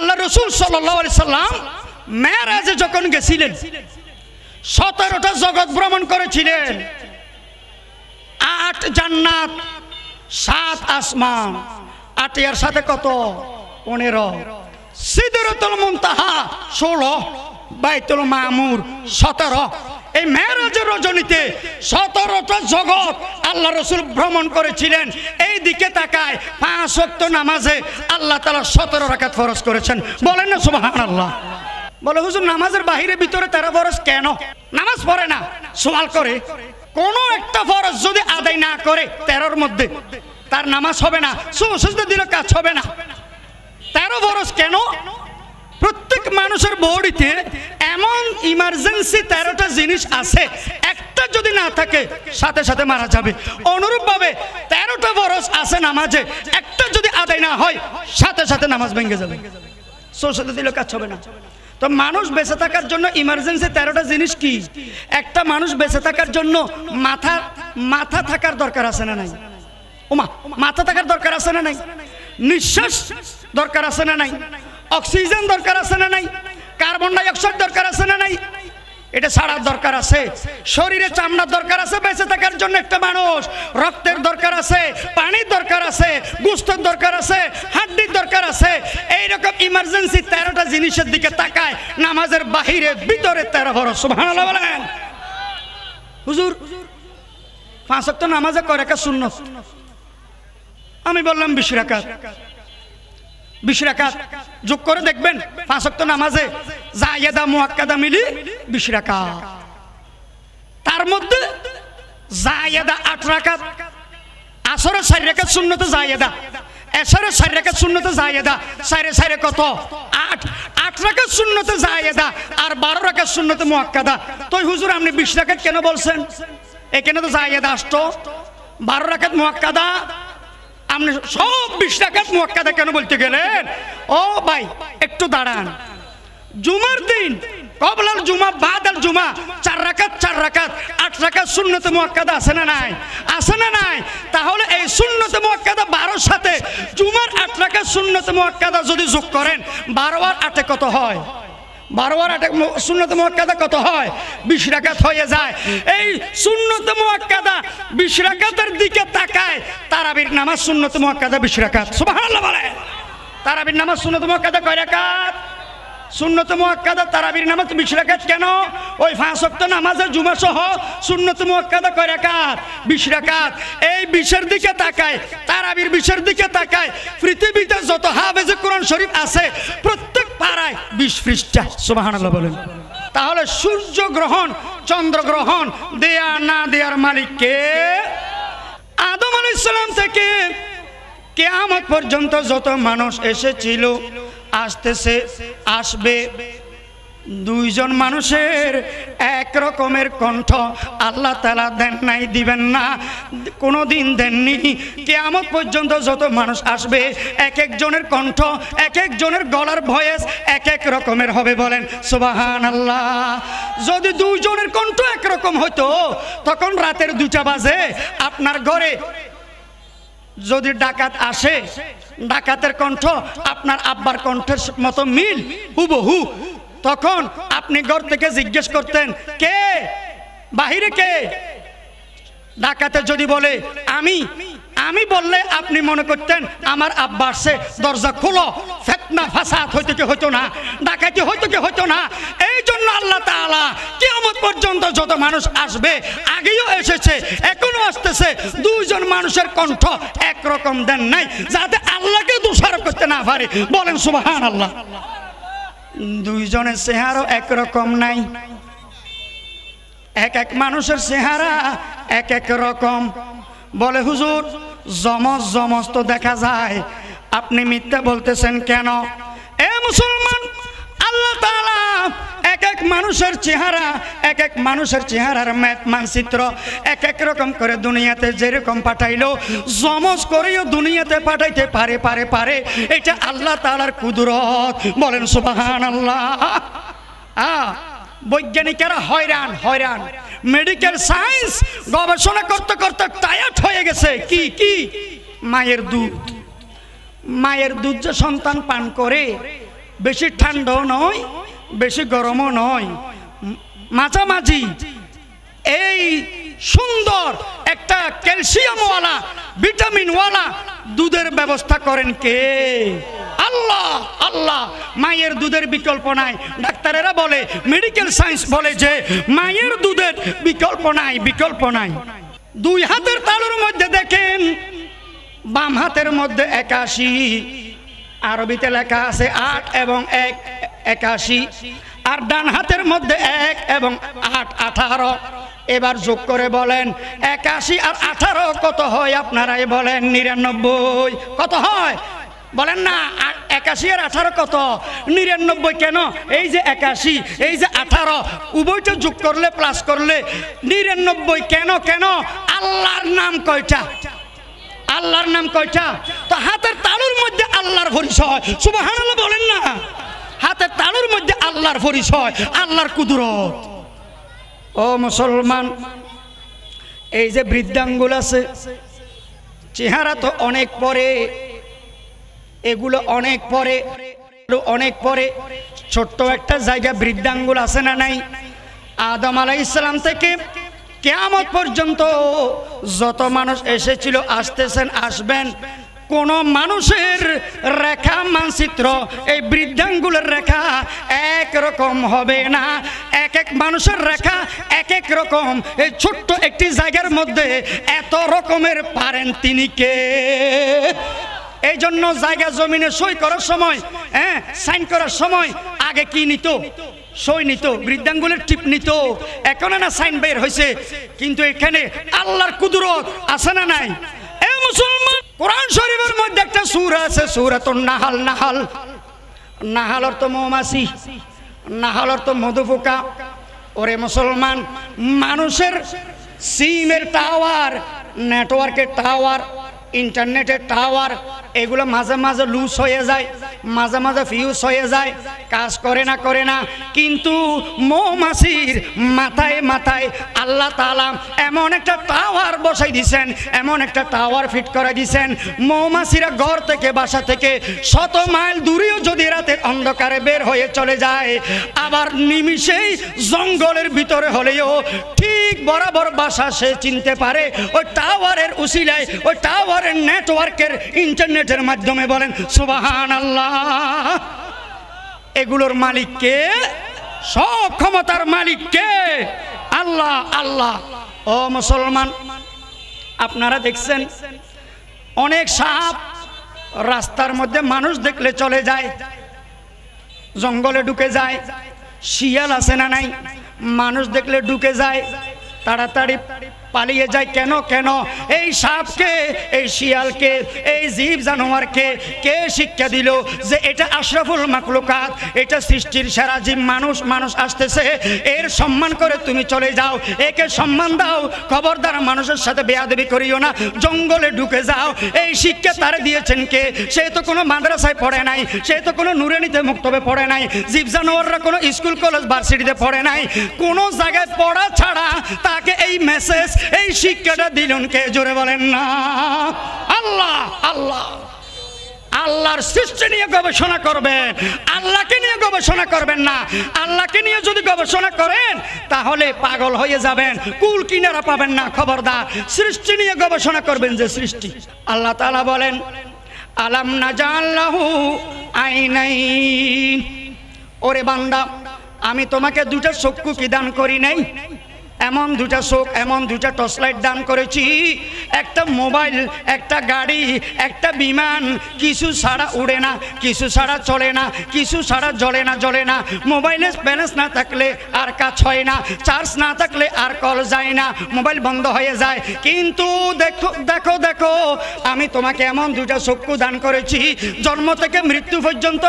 আল্লাহ রাসূল সাল্লাল্লাহু আলাইহি সাল্লাম মেরাজে যখন গেছিলেন 17টা জগৎ ভ্রমণ করেছিলেন, 8 জান্নাত 7 আসমান, 8 এর সাথে কত 15, সিদরাতুল মুনতাহা 16, বাইতুল মামুর 17। এই মেরাজের রজনীতে 17টা জগৎ আল্লাহ রাসূল ভ্রমণ করেছিলেন। এই দিকে তাকায় 5 ওয়াক্ত নামাজে আল্লাহ তাআলা 17 রাকাত ফরজ করেছেন। বলেন না সুবহানাল্লাহ। বলে হুজুর নামাজের বাহিরে ভিতরে 13 ফরজ কেন? নামাজ পড়ে না সওয়াল করে। কোন একটা ফরজ যদি আদায় না করে 13র মধ্যে তার নামাজ হবে না, সুজদা দিলে কাজ হবে না। 13 ফরজ কেন? প্রত্যেক মানুষের বডিতে এমন ইমার্জেন্সি 13টা জিনিস আছে, একটা যদি না থাকে সাথে সাথে মারা যাবে। অনুরূপভাবে 13টা ফরজ আছে নামাজে, একটা যদি আদায় না হয় সাথে সাথে নামাজ ভেঙে যাবে, সুজদা দিলে কাজ হবে না। তো মানুষ বেঁচে থাকার জন্য ইমার্জেন্সি 13টা জিনিস কি? একটা মানুষ বেঁচে থাকার জন্য মাথা থাকার দরকার আছে না নাই? ওমা, মাথা থাকার দরকার আছে না নাই? নিঃশ্বাস দরকার আছে না নাই? অক্সিজেন দরকার আছে না নাই? কার্বন ডাই অক্সাইড দরকার আছে না নাই? এটা ছাড়ার দরকার আছে। শরীরে চামড়ার দরকার আছে বেঁচে থাকার জন্য একটা মানুষ, রক্তের দরকার আছে, পানির দরকার আছে, গোশতের দরকার আছে, হাড্ডির দরকার আছে। এইরকম ইমার্জেন্সি 13টা জিনিসের দিকে তাকায় নামাজের বাহিরে ভিতরে 13 ফরজ। সুবহানাল্লাহ বলেন। হুজুর 5 ওয়াক্ত নামাজে কয় রাকাত সুন্নাত? আমি বললাম 20 রাকাত। 20 রাকাত যোগ করে দেখবেন 5 ওয়াক্ত নামাজে জায়েদা মুআক্কাদা মিলি 20 রাকাত। তার মধ্যে জায়েদা 8 রাকাত, আসরের 4 রাকাত সুন্নতে জায়েদা, এশারের 4 রাকাত সুন্নতে জায়েদা, 4 কত 8 রাকাত সুন্নতে জায়েদা আর 12 রাকাত সুন্নতে মুআক্কাদা। তো হুজুর আপনি 20 রাকাত কেন বলছেন? এখানে তো জায়েদা আসতো, 12 রাকাত মুআক্কাদা, আপনি সব 20 রাকাত মুআক্কাদা কেন বলতে গেলেন? ও ভাই একটু দাঁড়ান। জুমার দিন কবলাল জুমা বাদাল জুমা 4 রাকাত 8 রাকাত সুন্নতে মুআক্কাদা আছে না নাই? আছে না নাই? তাহলে এই সুন্নতে মুআক্কাদা 12 সাথে জুমার 8 রাকাত সুন্নতে মুআক্কাদা যদি যোগ করেন 12 আর 8 কত হয়? 12 আর 8 সুন্নতে মুআক্কাদা কত হয়? 20 রাকাত হয়ে যায়। এই সুন্নতে মুআক্কাদা 20 রাকাতের দিকে তাকায় তারাবির নামাজ সুন্নতে মুআক্কাদা 20 রাকাত। সুবহানাল্লাহ বলে। তারাবির নামাজ সুন্নতে মুআক্কাদা কয় রাকাত? সুন্নতে মুআক্কাদা তারাবির নামাজ 20 রাকাত কেন? ওই 5 ওয়াক্ত নামাজে জুমা সহ সুন্নতে মুআক্কাদা কয় রাকাত? 20 রাকাত। এই 20-এর দিকে তাকায়, তারাবির 20-এর দিকে তাকায় পৃথিবীতে যত হাফেজে কোরআন শরীফ আছে প্রত্যেক পাড়ায় 20 পৃষ্ঠা। সুবহানাল্লাহ বলেন। তাহলে সূর্য গ্রহণ চন্দ্র গ্রহণ দেয়া না দেয়ার মালিক কে? আদম আলাইহিস সালাম থেকে কিয়ামত পর্যন্ত যত মানুষ এসেছিল আসতেছে আসবে, 2 জন মানুষের এক রকমের কণ্ঠ আল্লাহ তাআলা দেন নাই, দিবেন না, কোনোদিন দেননি। কিয়ামত পর্যন্ত যত মানুষ আসবে এক একজনের কণ্ঠ এক একজনের গলার ভয়েস এক এক রকমের হবে। বলেন সুবহানাল্লাহ। যদি 2 জনের কণ্ঠ একরকম হতো তখন রাতের 2টা বাজে আপনার ঘরে যদি ডাকাত আসে, ডাকাতের কণ্ঠ আপনার আব্বার কণ্ঠের মতো মিল হুবহু, তখন আপনি ঘর থেকে জিজ্ঞেস করতেন কে বাহিরে কে? ডাকাতে যদি বলে আমি বললে আপনি মনে করতেন আমার আব্বা আসছে, দরজা খোলো, ফিতনা ফাসাদ হইতো কি হইতো না, ডাকাতি হইতো কি হইতো না। এই জন্য আল্লাহ তাআলা কিয়ামত পর্যন্ত যত মানুষ আসবে, আগেও এসেছে এখনো আসতেছে, 2 জন মানুষের কণ্ঠ একরকম দেন নাই যাতে আল্লাহকে দোষারোপ করতে না পারে। বলেন সুবহানাল্লাহ। 2 জনের চেহারা একরকম নাই, এক এক মানুষের চেহারা এক এক রকম। বলে হুজুর জমজ তো দেখা যায়, আপনি মিথ্যা বলতেছেন কেন? এ মুসলমান, আল্লাহ তাআলা এক এক মানুষের চেহারা এক এক মানুষের চেহারার মানচিত্র এক এক রকম করে দুনিয়াতে যেরকম পাঠাইলো জমজ করেও দুনিয়াতে পাঠাইতে পারে। এটা আল্লাহ তাআলার কুদরত। বলেন সুবহানাল্লাহ। বৈজ্ঞানিকেরা হয়রান। মেডিকেল সায়েন্স গবেষণা করতে করতে টায়ার্ড হয়ে গেছে। কি মায়ের দুধ যে সন্তান পান করে বেশি ঠান্ডাও নয়, বেশি গরমও নয়, মাঝামাঝি। এই সুন্দর একটা ক্যালসিয়ামওয়ালা ভিটামিনওয়ালা দুধের ব্যবস্থা করেন কে? আল্লাহ। আল্লাহ। মায়ের দুধের বিকল্প নাই। ডাক্তারেরা বলে, মেডিকেল সায়েন্স বলে যে মায়ের দুধের বিকল্প নাই, বিকল্প নাই। দুই হাতের তালুর মধ্যে দেখেন, বাম হাতের মধ্যে 81, আরবিতে লেখা আছে 8 এবং 1 81, আর ডান হাতের মধ্যে 1 এবং 8 18। এবার যোগ করে বলেন 81 আর 18 কত হয়? আপনারাই বলেন। 99। কত হয় বলেন না? 81 আর 18 কত? 99। কেন? এই যে 81, এই যে 18, উভয়টা যোগ করলে প্লাস করলে 99। কেন? কেন? আল্লাহর নাম কয়টা? আল্লাহর নাম কয়টা? তো হাতের তালুর মধ্যে আল্লাহর পরিচয়। সুবহানাল্লাহ বলেন না। হাতের তালুর মধ্যে আল্লাহর পরিচয়, আল্লাহর কুদরত। ও মুসলমান, এই যে বৃদ্ধাঙ্গুল আছে, চেহারা তো অনেক পরে, এগুলো অনেক পরে, অনেক পরে। ছোট্ট একটা জায়গা বৃদ্ধাঙ্গুল আছে না নাই? আদম আলাইহিস সালাম থেকে কিয়ামত পর্যন্ত যত মানুষ এসেছিল, আসতেছেন, আসবেন, কোন মানুষের রেখা মানচিত্র এই বৃদ্ধাঙ্গুলের রেখা এক রকম হবে না। এক এক মানুষের রেখা এক এক রকম। এই ছোট্ট একটি জায়গার মধ্যে এত রকমের পারেন তিনি কে? এই জন্য জায়গা জমিনে সই করার সময়, সাইন করার সময় আগে কি নিত? সই নিত, বৃদ্ধাঙ্গুলের টিপ নিত। এখন না সাইন বের হয়েছে, কিন্তু এখানে আল্লাহর কুদরত আছে না নাই? এ মুসলমান, কোরআন শরীফের মধ্যে একটা সূরা আছে, সূরাতুন নাহাল। নাহাল, নাহাল অর্থ মৌমাছি, নাহাল অর্থ মধু পোকা। ওরে মুসলমান, মানুষের সিমের টাওয়ার, নেটওয়ার্কের টাওয়ার, ইন্টারনেটের টাওয়ার, এগুলো মাঝে মাঝে লুজ হয়ে যায়, মাঝে মাঝে ফিউজ হয়ে যায়, কাজ করে না, করে না। কিন্তু মৌমাছির মাথায় মাথায় আল্লাহ তাআলা এমন একটা টাওয়ার বসাই দিয়েছেন, এমন একটা টাওয়ার ফিট করে দিয়েছেন, মৌমাছিরা ঘর থেকে, বাসা থেকে 100 মাইল দূরেও যদি রাতের অন্ধকারে বের হয়ে চলে যায়, আবার নিমিষেই জঙ্গলের ভিতরে হলেও ঠিক বরাবর বাসা সে চিনতে পারে। ওই টাওয়ারের উসিলায়, ওই টাওয়ারের নেটওয়ার্কের, ইন্টারনেটের মাধ্যমে। বলেন সুবহানাল্লাহ। এগুলোর মালিক কে? সব ক্ষমতার মালিক কে? আল্লাহ। আল্লাহ। ও মুসলমান, আপনারা দেখছেন অনেক সাপ রাস্তার মধ্যে মানুষ দেখলে চলে যায়, জঙ্গলে ঢুকে যায়। শিয়াল আছে না নাই? মানুষ দেখলে ঢুকে যায়, তাড়াতাড়ি পালিয়ে যায়। কেন? কেন? এই সাপকে, এই শিয়ালকে, এই জীব জানোয়ারকে কে শিক্ষা দিল যে এটা আশরাফুল মাখলুকাত, এটা সৃষ্টির সেরা জীব মানুষ? মানুষ আসতেছে, এর সম্মান করে তুমি চলে যাও, একে সম্মান দাও, খবরদার মানুষের সাথে বেয়াদবি করিও না, জঙ্গলে ঢুকে যাও। এই শিক্ষা তারে দিয়েছেন কে? সে তো কোনো মাদ্রাসায় পড়ে নাই, সে তো কোনো নুরানিতে মুক্তবে পড়ে নাই, জীব জানোয়াররা কোনো স্কুল কলেজ ভার্সিটিতে পড়ে নাই, কোনো জায়গায় পড়া ছাড়া তাকে এই মেসেজ, এই শিক্ষাটা দিলেন কে? জোরে বলেন না। আল্লাহ। আল্লাহ। আল্লাহর সৃষ্টি নিয়ে গবেষণা করবেন, আল্লাহকে নিয়ে গবেষণা করবেন না। আল্লাহকে নিয়ে যদি গবেষণা করেন তাহলে পাগল হয়ে যাবেন, কুল কিনারা পাবেন না। খবরদার, সৃষ্টি নিয়ে গবেষণা করবেন, যে সৃষ্টি। আল্লাহ তাআলা বলেন, আলাম নাজাল লাহু আইনাইন। ওরে বান্দা, আমি তোমাকে দুটা চক্ষু কি দান করি নাই? এমন দুটা চোখ, এমন দুটা টর্চ লাইট দান করেছি। একটা মোবাইল, একটা গাড়ি, একটা বিমান কিছু ছাড়া উড়ে না, কিছু ছাড়া চলে না, কিছু ছাড়া জ্বলে না, জ্বলে না। মোবাইলে ব্যালেন্স না থাকলে আর কাজ হয় না, চার্জ না থাকলে আর কল যায় না, মোবাইল বন্ধ হয়ে যায়। কিন্তু দেখো দেখো দেখো, আমি তোমাকে এমন দুটা চক্ষু দান করেছি, জন্ম থেকে মৃত্যু পর্যন্ত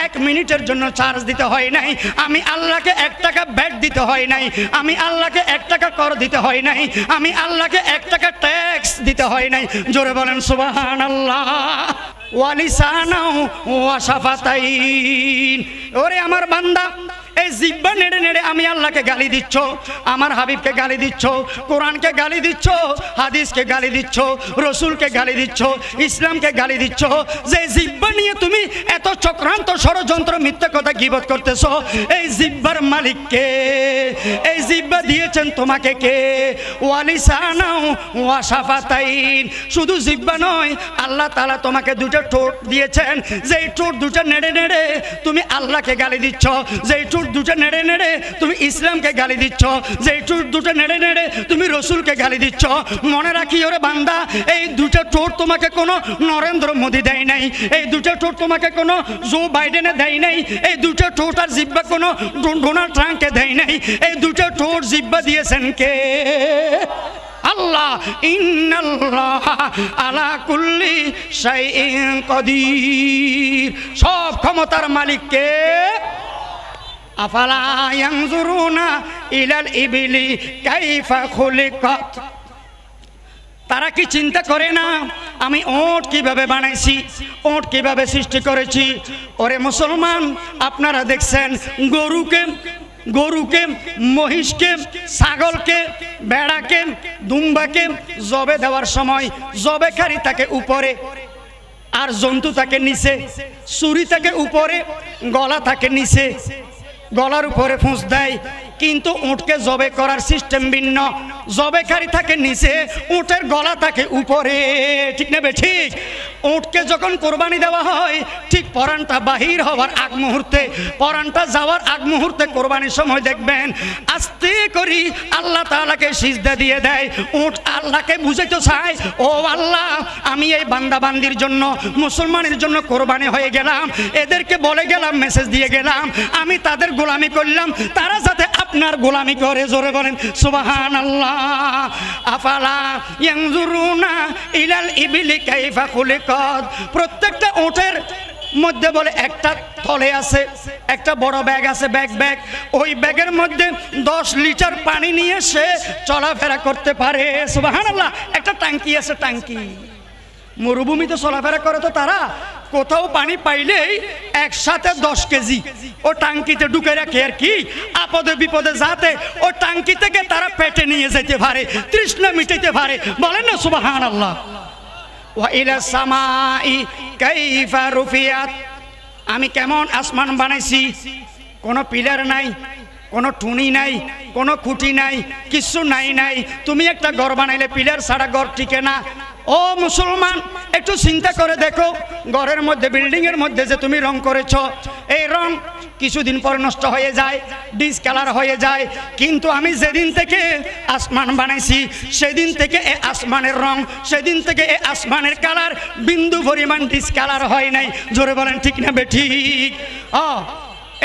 1 মিনিটের জন্য চার্জ দিতে হয় নাই, আমি আল্লাহকে 1 টাকা ভ্যাট দিতে হয় নাই, আমি আল্লাহকে 1 টাকা কর দিতে হয় নাই, আমি আল্লাহকে 1 টাকা ট্যাক্স দিতে হয় নাই। জোরে বলেন সুবহানাল্লাহ। ওয়ালিসানাহু ওয়া শাফাতাইন। ওরে আমার বান্দা, এই জিহ্বা নেড়ে নেড়ে আমি আল্লাহকে গালি দিচ্ছ, আমার হাবিবকে গালি দিচ্ছ, কোরআনকে গালি দিচ্ছ, হাদিসকে গালি দিচ্ছ, রসুলকে গালি দিচ্ছ, ইসলামকে গালি দিচ্ছ। যে জিহ্বা নিয়ে তুমি এত চক্রান্ত ষড়যন্ত্র মিথ্যা কথা গীবত করতেছ, এই জিহ্বার মালিক কে? এই জিহ্বা দিয়েছেন তোমাকে কে? ওয়ালিসানাও ওয়া শাফাতাইন। শুধু জিহ্বা নয়, আল্লাহ তাআলা তোমাকে দুটো ঠোঁট দিয়েছেন, যেই ঠোঁট দুটো নেড়ে নেড়ে তুমি আল্লাহকে গালি দিচ্ছ, যেই ঠোঁট দুটো নেড়ে নেড়ে তুমি ইসলামকে গালি দিচ্ছ, যেই ঠোঁট দুটো নেড়ে নেড়ে তুমি রসুলকে গালি দিচ্ছ। মনে রাখি ওরে বান্দা, এই দুটো ঠোঁট তোমাকে কোনো নরেন্দ্র মোদী দেয় নাই, এই দুটো ঠোঁট তোমাকে কোনো জো বাইডেনে দেয় নাই, এই দুটো ঠোঁট আর জিহ্বা কোনো ডোনাল্ড ট্রাম্পকে দেয় নাই। এই দুটো ঠোঁট জিহ্বা দিয়েছেন কে? আল্লাহ। ইন্নাল্লাহ আলা কুল্লি শাইইন কাদির। সব ক্ষমতার মালিক কে? আফালা ইয়ানজুরুনা ইলাল ইবিলি কাইফা খুলিকাত। তারা কি চিন্তা করে না আমি ওট কিভাবে বানাইছি, ওট কিভাবে সৃষ্টি করেছি? ওরে মুসলমান, আপনারা দেখছেন গরুকে, মহিষকে, ছাগলকে, বেড়াকে, দুম্বাকে জবে দেওয়ার সময় জবেকারী তাকে উপরে আর জন্তু তাকে নিচে, ছুরি তাকে উপরে, গলা তাকে নিচে, গলার উপরে ফুঁস দেয়। কিন্তু উটকে জবে করার সিস্টেম ভিন্ন, জবেকারী থাকে নিচে, উটের গলা থাকে উপরে। ঠিক নেবে ঠিক? উটকে যখন কোরবানি দেওয়া হয়, ঠিক পরানটা বাহির হওয়ার আগ মুহূর্তে, পরানটা যাওয়ার আগ মুহূর্তে কোরবানির সময় দেখবেন আস্তে করি আল্লাহ তাআলাকে সিজদা দিয়ে দেয়। উট আল্লাহকে বুঝাইতে চায়, ও আল্লাহ, আমি এই বান্দা বান্দির জন্য, মুসলমানের জন্য কোরবানি হয়ে গেলাম, এদেরকে বলে গেলাম, মেসেজ দিয়ে গেলাম, আমি তাদের গোলামি করলাম, তারা যাতে আপনার গোলামি করে। জোরে বলেন সুবহানাল্লাহ। আফালা ইয়ানজুরুনা ইলাল ইবিলি কাইফা খুলিকাত। প্রত্যেকটা উটের মধ্যে বলে একটা থলে আছে, একটা বড় ব্যাগ আছে, ব্যাগ। ওই ব্যাগের মধ্যে 10 লিটার পানি নিয়ে সে চলাফেরা করতে পারে। সুবহানাল্লাহ। একটা ট্যাঙ্কি আছে, ট্যাঙ্কি। মরুভূমিতে চলাফেরা করে তো তারা, কোথাও পানি পাইলেই একসাথে 10 কেজি ও টাঙ্কিতে ঢুকে রাখে আর কি, আপদে বিপদে যাতে ও টাঙ্কি থেকে তারা পেটে নিয়ে যেতে পারে, তৃষ্ণা মিটাইতে পারে। বলেন না সুবহানাল্লাহ। ওয়া ইলা সামাই কাইফা রুফিয়াত। আমি কেমন আসমান বানাইছি, কোনো পিলার নাই, কোনো টুনি নাই, কোনো খুঁটি নাই, কিছু নাই। তুমি একটা ঘর বানাইলে পিলার ছাড়া ঘর টিকে না। ও মুসলমান, একটু চিন্তা করে দেখো, ঘরের মধ্যে, বিল্ডিং এর মধ্যে যে তুমি রং করেছো, এই রং কিছুদিন পর নষ্ট হয়ে যায়, ডিসকালার হয়ে যায়। কিন্তু আমি যেদিন থেকে আসমান বানাইছি, সেদিন থেকে এই আসমানের রং, সেদিন থেকে এই আসমানের কালার বিন্দু পরিমাণ ডিসকালার হয় নাই। জোরে বলেন ঠিক না বেঠিক?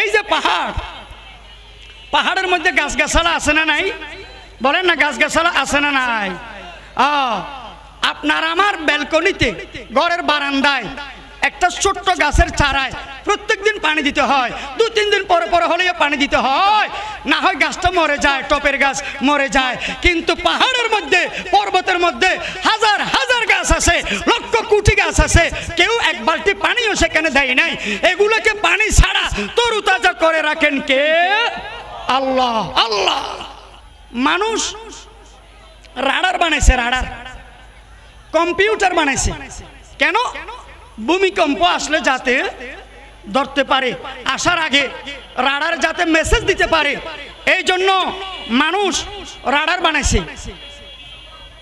এই যে পাহাড়ের মধ্যে গাছগাছালা আছে না নাই? বলেন না, গাছগাছালা আছে না নাই? আপনার আমার ব্যালকনিতে, ঘরের বারান্দায় একটা ছোট্ট গাছের চারায় প্রত্যেকদিন পানি দিতে হয়, 2-3 দিন পরে পরে হলেও পানি দিতে হয়, না হয় গাছটা মরে যায়, টপের গাছ মরে যায়। কিন্তু পাহাড়ের মধ্যে, পর্বতের মধ্যে হাজার হাজার গাছ আছে, লক্ষ কোটি গাছ আছে, কেউ এক বালতি পানিও সেখানে দেয় নাই। এগুলোকে পানি ছাড়া তরুতাজা করে রাখেন কে? আল্লাহ। আল্লাহ। মানুষ রাডার বানাইছে, রাডার, কম্পিউটার বানাইছে। কেন? ভূমিকম্প আসলে যাতে ধরতে পারে, আসার আগে রাডার যাতে মেসেজ দিতে পারে, এই জন্য মানুষ রাডার বানাইছে।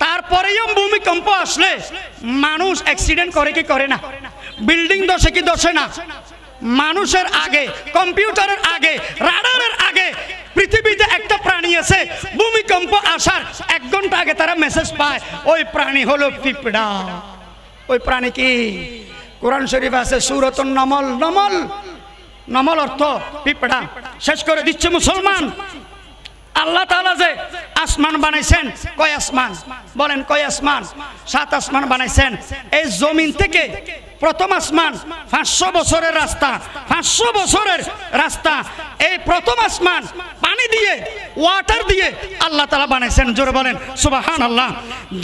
তারপরেও ভূমিকম্প আসলে মানুষ অ্যাক্সিডেন্ট করে কি করে না? বিল্ডিং ধসে কি ধসে না? মানুষের আগে, কম্পিউটারের আগে, রাডারের আগে পৃথিবীতে একটা প্রাণী আছে, ভূমিকম্প আসার 1 ঘন্টা আগে তারা মেসেজ পায়। ওই প্রাণী হলো পিঁপড়া। ওই প্রাণী কি? কোরআন শরীফ আছে সূরাতুন নামল। নমল অর্থ পিঁপড়া। শেষ করে দিচ্ছে মুসলমান, আল্লাহ তাআলা যে আসমান বানাইছেন, কয় আসমান? বলেন কয় আসমান? 7 আসমান বানাইছেন। এই জমিন থেকে প্রথম আসমান 500 বছরের রাস্তা, 500 বছরের রাস্তা। এই প্রথম আসমান পানি দিয়ে, ওয়াটার দিয়ে আল্লাহ তাআলা বানাইছেন। জোরে বলেন সুবহানাল্লাহ।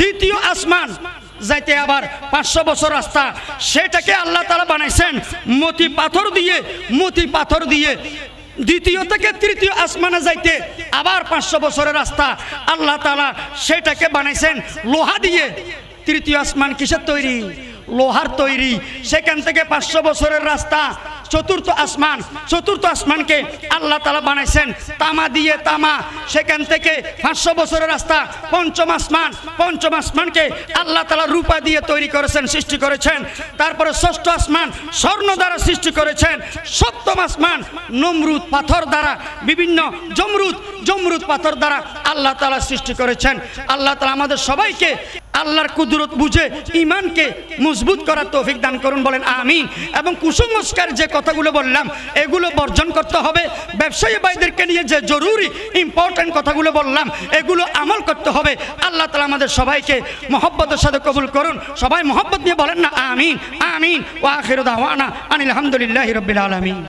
দ্বিতীয় আসমান যাইতে আবার 500 বছর রাস্তা, সেটাকে আল্লাহ তাআলা বানাইছেন মতি পাথর দিয়ে। দ্বিতীয় থেকে তৃতীয় আসমানে যাইতে আবার 500 বছরের রাস্তা আল্লাহ তাআলা সেটাকে বানাইছেন লোহা দিয়ে। তৃতীয় আসমান কিসের তৈরি? লোহার তৈরি। সেখান থেকে 500 বছরের রাস্তা চতুর্থ আসমানকে আল্লাহ তাআলা বানাইছেন তামা দিয়ে, তামা। সেখান থেকে 500 বছরের রাস্তা পঞ্চম আসমানকে আল্লাহ তাআলা রূপা দিয়ে তৈরি করেছেন, সৃষ্টি করেছেন। তারপরে ষষ্ঠ আসমান স্বর্ণ দ্বারা সৃষ্টি করেছেন। সপ্তম আসমান নমরুদ পাথর দ্বারা, বিভিন্ন জমরুদ পাথর দ্বারা আল্লাহ তাআলা সৃষ্টি করেছেন। আল্লাহ তাআলা আমাদের সবাইকে আল্লাহর কুদরত বুঝে ঈমানকে মজবুত করার তৌফিক দান করুন, বলেন আমিন। এবং কুসংস্কার যে কথাগুলো বললাম এগুলো বর্জন করতে হবে। ব্যবসায়ী ভাইদেরকে নিয়ে যে জরুরি ইম্পর্টেন্ট কথাগুলো বললাম এগুলো আমল করতে হবে। আল্লাহ তাআলা আমাদের সবাইকে মহব্বতের সাথে কবুল করুন। সবাই মহব্বত নিয়ে বলেন না আমিন আমিন। ওয়া আখিরু দাওয়ানা আনিল হামদুলিল্লাহি রাব্বিল আলামিন।